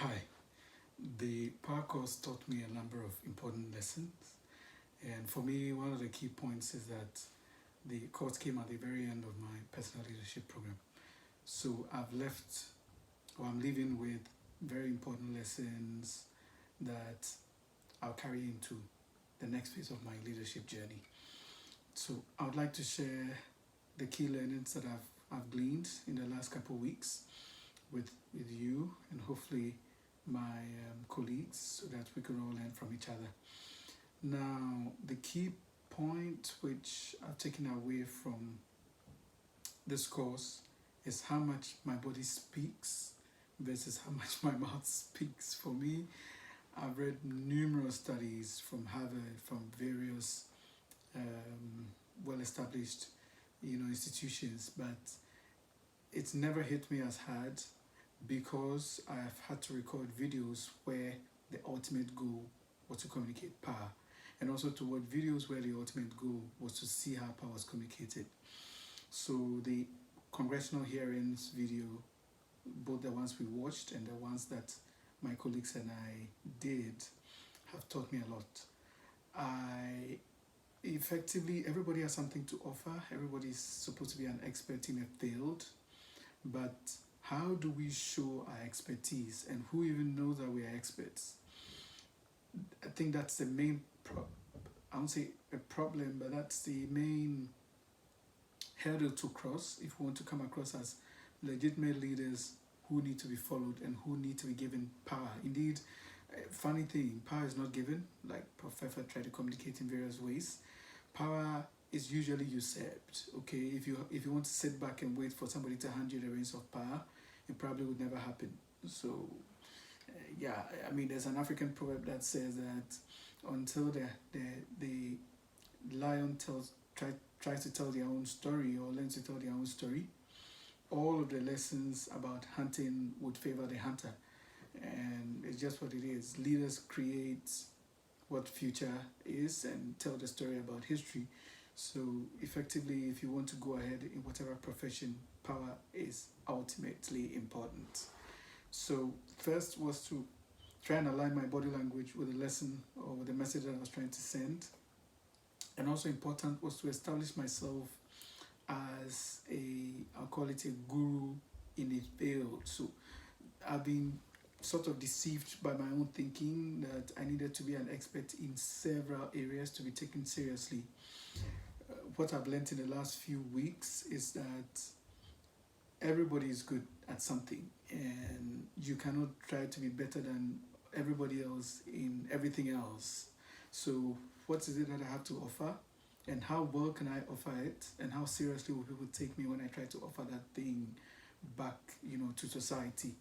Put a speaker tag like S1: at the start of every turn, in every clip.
S1: Hi. The Power course taught me a number of important lessons. And for me, one of the key points is that the course came at the very end of my personal leadership program. So I'm leaving with very important lessons that I'll carry into the next phase of my leadership journey. So I would like to share the key learnings that I've gleaned in the last couple of weeks with you and hopefully my colleagues so that we can all learn from each other. Now, the key point which I've taken away from this course is how much my body speaks versus how much my mouth speaks. For me, I've read numerous studies from Harvard, from various well-established, institutions, but it's never hit me as hard because I have had to record videos where the ultimate goal was to communicate power, and also toward videos where the ultimate goal was to see how power was communicated. So the congressional hearings video, both the ones we watched and the ones that my colleagues and I did, have taught me a lot. I effectively Everybody has something to offer. Everybody is supposed to be an expert in a field, but how do we show our expertise and who even knows that we are experts? I think that's the main I won't say a problem, but that's the main hurdle to cross if we want to come across as legitimate leaders who need to be followed and who need to be given power. Indeed, funny thing, power is not given, like Professor tried to communicate in various ways. Power is usually usurped. Okay, if you want to sit back and wait for somebody to hand you the reins of power, it probably would never happen. So, yeah, I mean, there's an African proverb that says that until the lion tries to tell their own story or learns to tell their own story, all of the lessons about hunting would favor the hunter. And it's just what it is. Leaders create what future is and tell the story about history. So effectively, if you want to go ahead in whatever profession, power is ultimately important. So first was to try and align my body language with the lesson or with the message that I was trying to send. And also important was to establish myself as I'll call it a guru in a field. So I've been sort of deceived by my own thinking that I needed to be an expert in several areas to be taken seriously. What I've learned in the last few weeks is that everybody is good at something and you cannot try to be better than everybody else in everything else. So what is it that I have to offer and how well can I offer it and how seriously will people take me when I try to offer that thing back, to society?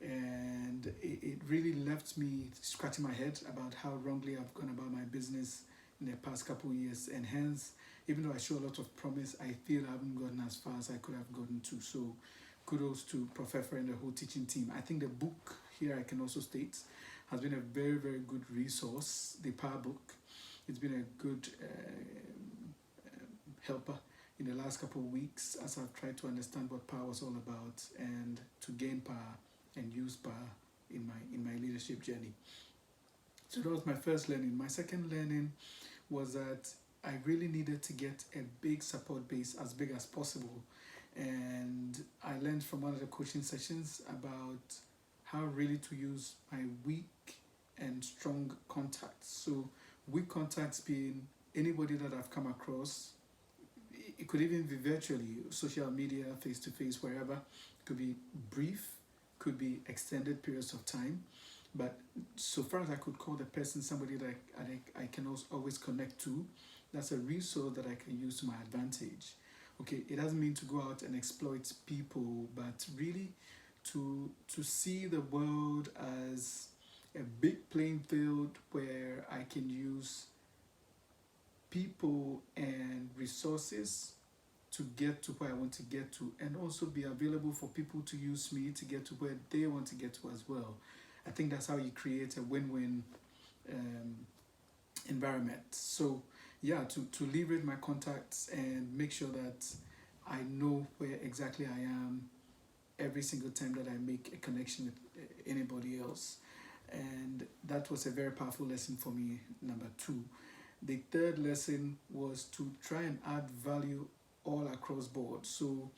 S1: And it really left me scratching my head about how wrongly I've gone about my business in the past couple of years, and hence, even though I show a lot of promise, I feel I haven't gotten as far as I could have gotten to. So kudos to Professor and the whole teaching team. I think the book here, I can also state, has been a very, very good resource, the Power Book. It's been a good helper in the last couple of weeks as I've tried to understand what power was all about and to gain power and use power in my leadership journey. So that was my first learning. My second learning was that I really needed to get a big support base, as big as possible. And I learned from one of the coaching sessions about how really to use my weak and strong contacts. So weak contacts being anybody that I've come across. It could even be virtually, social media, face-to-face, wherever. It could be brief, could be extended periods of time. But so far as I could call the person somebody that I can also always connect to, that's a resource that I can use to my advantage. Okay, it doesn't mean to go out and exploit people, but really to see the world as a big playing field where I can use people and resources to get to where I want to get to, and also be available for people to use me to get to where they want to get to as well. I think that's how you create a win-win environment. So yeah, to leverage my contacts and make sure that I know where exactly I am every single time that I make a connection with anybody else. And that was a very powerful lesson for me, number two. The third lesson was to try and add value all across board. So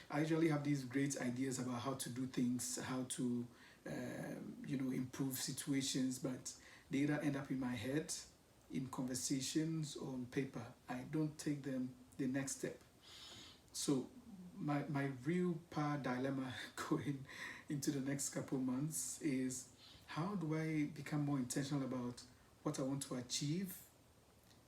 S1: I usually have these great ideas about how to do things, how to improve situations, but they either end up in my head, in conversations, or on paper. I don't take them the next step. So my real power dilemma going into the next couple months is, how do I become more intentional about what I want to achieve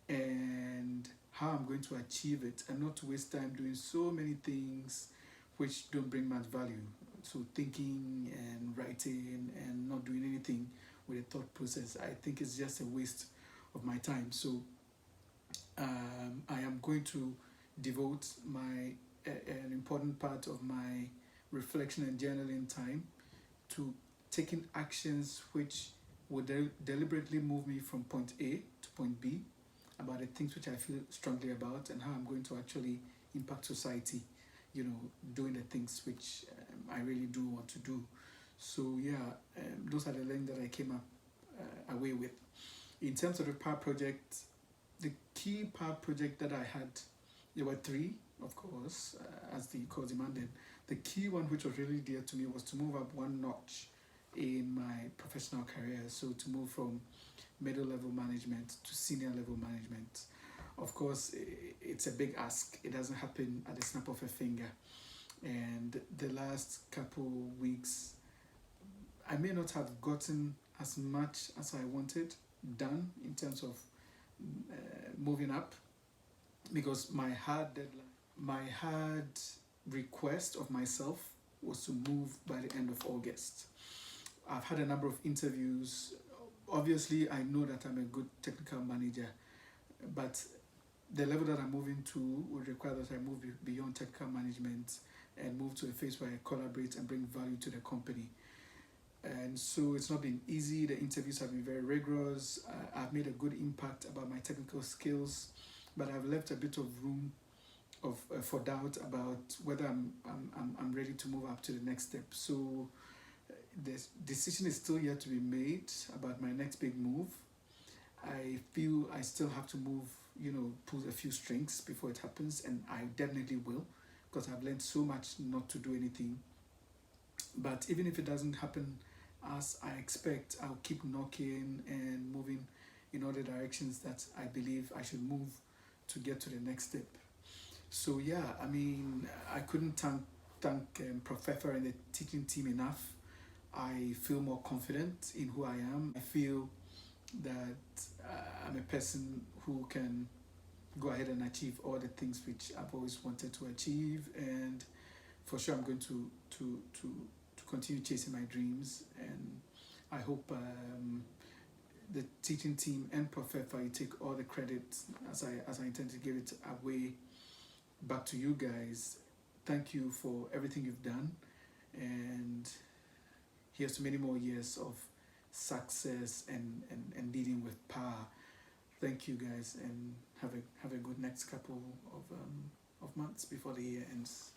S1: and how I'm going to achieve it, and not to waste time doing so many things which don't bring much value. So thinking and writing and not doing anything with a thought process, I think it's just a waste of my time. So I am going to devote an important part of my reflection and journaling time to taking actions which would deliberately move me from point A to point B, about the things which I feel strongly about, and how I'm going to actually impact society, doing the things which I really do want to do. So yeah, those are the learnings that I came up away with. In terms of the power project, the key power project that I had, there were three, of course, as the cause demanded. The key one which was really dear to me was to move up one notch in my professional career. So to move from middle level management to senior level management. Of course, it's a big ask. It doesn't happen at the snap of a finger. And the last couple weeks, I may not have gotten as much as I wanted done in terms of moving up, because my hard request of myself was to move by the end of August. I've had a number of interviews. Obviously, I know that I'm a good technical manager, but the level that I'm moving to would require that I move beyond technical management and move to a phase where I collaborate and bring value to the company. And so it's not been easy. The interviews have been very rigorous. I've made a good impact about my technical skills, but I've left a bit of room for doubt about whether I'm ready to move up to the next step. So the decision is still yet to be made about my next big move. I feel I still have to move, pull a few strings before it happens, and I definitely will, because I've learned so much not to do anything. But even if it doesn't happen as I expect, I'll keep knocking and moving in other directions that I believe I should move to get to the next step. So yeah, I couldn't thank Professor and the teaching team enough. I feel more confident in who I am. I feel that I'm a person who can go ahead and achieve all the things which I've always wanted to achieve, and for sure I'm going to continue chasing my dreams. And I hope the teaching team and Professor, you take all the credit, as I intend to give it away back to you guys. Thank you for everything you've done, and here's to many more years of success and leading with power. Thank you guys, and have a good next couple of months before the year ends.